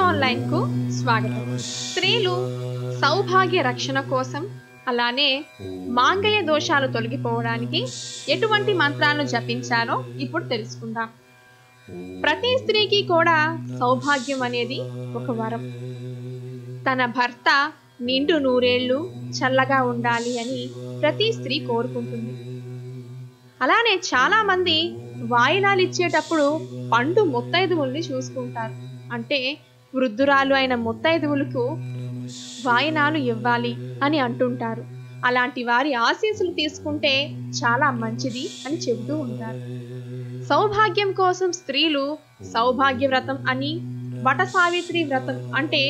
Online కు స్వాగతం. స్త్రీలు సౌభాగ్య రక్షణ కోసం అలానే మాంగళ్య దోషాలు తొలగిపోవడానికి ఎటువంటి మంత్రాలను జపించాలో ఇప్పుడు తెలుసుకుందాం. ప్రతి స్త్రీకి కూడా సౌభాగ్యం అనేది ఒక వరం. తన భర్త నిండు నూరేళ్లు చల్లగా ఉండాలి అని ప్రతి స్త్రీ కోరుకుంటుంది. అలానే చాలా మంది వాయినాలు ఇచ్చేటప్పుడు పండు ముత్తైదువుల్ని చూసుకుంటారు. అంటే వృద్ధురాలు అయిన ముత్తైదువులకు వాయినాలు ఇవ్వాలి అని అంటుంటారు. అలాంటి వారి ఆశీస్సులు తీసుకుంటే చాలా మంచిది అని చెబుతూ ఉంటారు. సౌభాగ్యం కోసం స్త్రీలు సౌభాగ్య వ్రతం అని, వట సావిత్రి వ్రతం అంటే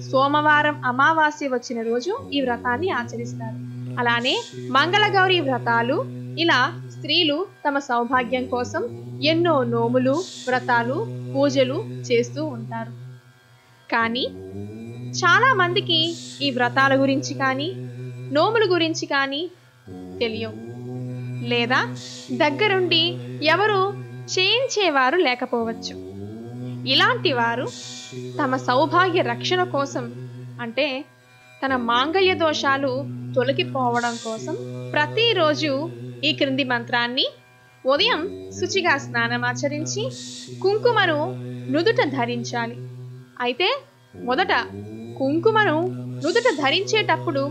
సోమవారం అమావాస్య వచ్చిన రోజు ఈ వ్రతాన్ని ఆచరిస్తారు. అలానే మంగళగౌరి వ్రతాలు, ఇలా స్త్రీలు తమ సౌభాగ్యం కోసం ఎన్నో నోములు, వ్రతాలు, పూజలు చేస్తూ ఉంటారు. కానీ చాలా మందికి ఈ వ్రతాల గురించి కానీ నోముల గురించి కానీ తెలియవు, లేదా దగ్గరుండి ఎవరు చేయించేవారు లేకపోవచ్చు. ఇలాంటి వారు తమ సౌభాగ్య రక్షణ కోసం, అంటే తన మాంగళ్య దోషాలు తొలగిపోవడం కోసం ప్రతిరోజు ఈ క్రింది మంత్రాన్ని ఉదయం శుచిగా స్నానమాచరించి కుంకుమను నుదుట ధరించాలి. అయితే మొదట కుంకుమను నుదుట ధరించేటప్పుడు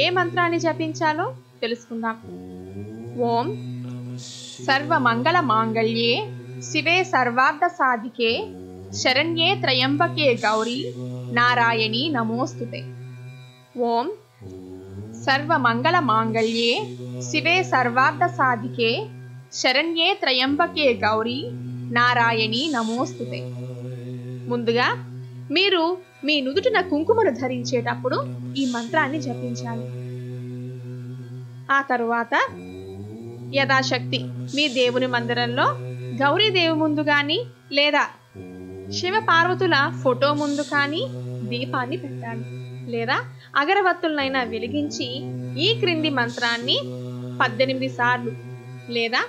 ఏ మంత్రాన్ని జపించాలో తెలుసుకుందాం. ఓం సర్వమంగళ మాంగళ్యే శివే సర్వార్థ సాధికే శరణ్యే త్రయంబకే గౌరీ నారాయణీ నమోస్తుతే. ఓం సర్వమంగళ మాంగళ్యే శివే సర్వార్థ సాధికే శరణ్యే త్రయంబకే గౌరీ నారాయణీ నమోస్తుతే. ముందుగా మీరు మీ నుదుటిన కుంకుమను ధరించేటప్పుడు ఈ మంత్రాన్ని జపించాలి. ఆ తరువాత యథాశక్తి మీ దేవుని మందిరంలో గౌరీదేవి ముందు కానీ లేదా శివ పార్వతుల ఫోటో ముందు కానీ దీపాన్ని పెట్టాలి. లేదా అగరవత్తులనైనా వెలిగించి ఈ క్రింది మంత్రాన్ని 18 సార్లు లేదా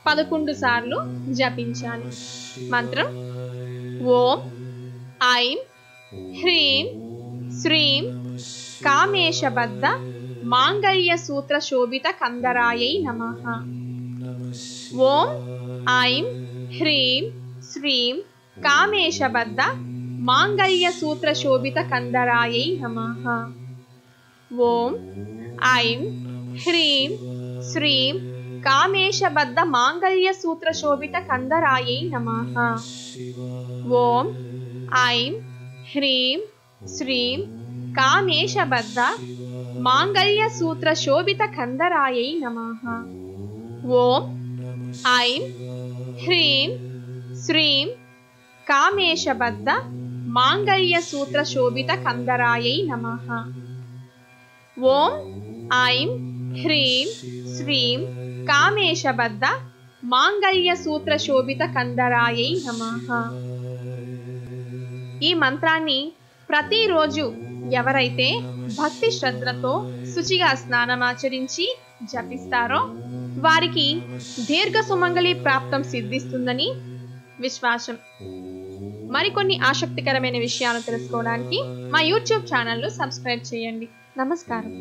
11 సార్లు జపించాలి. మంత్రం ఓం ఐం హ్రీం శ్రీం కామేశబద్ధ మాంగళ్య సూత్ర శోభిత కందరాయై నమః. ఓం ఐం హ్రీం శ్రీం కామేశబద్ధ మాంగళ్య సూత్ర శోభిత కందరాయై నమః. ఓం ఐం హ్రీం శ్రీం కామేశబద్ధ మాంగళ్య సూత్ర శోభిత కందరాయై నమః. ఓం ఐం హ్రీం శ్రీం కామేశబద్ధ మాంగళ్య సూత్ర శోభిత కందరాయై నమః. ఓం ఐం హ్రీం శ్రీం కామేశబద్ధ మాంగళ్య సూత్ర శోభిత కందరాయై నమః. ఓం ఐం హ్రీం శ్రీం కామేశబద్ధ మాంగళ్య సూత్ర శోభిత కందరాయై నమః. ఈ మంత్రాన్ని ప్రతిరోజు ఎవరైతే భక్తి శ్రద్ధలతో శుచిగా స్నానమాచరించి జపిస్తారో వారికి దీర్ఘ సుమంగళి ప్రాప్తం సిద్ధిస్తుందని విశ్వాసం. మరికొన్ని ఆసక్తికరమైన విషయాలు తెలుసుకోవడానికి మా యూట్యూబ్ ఛానల్ను సబ్స్క్రైబ్ చేయండి. నమస్కారం.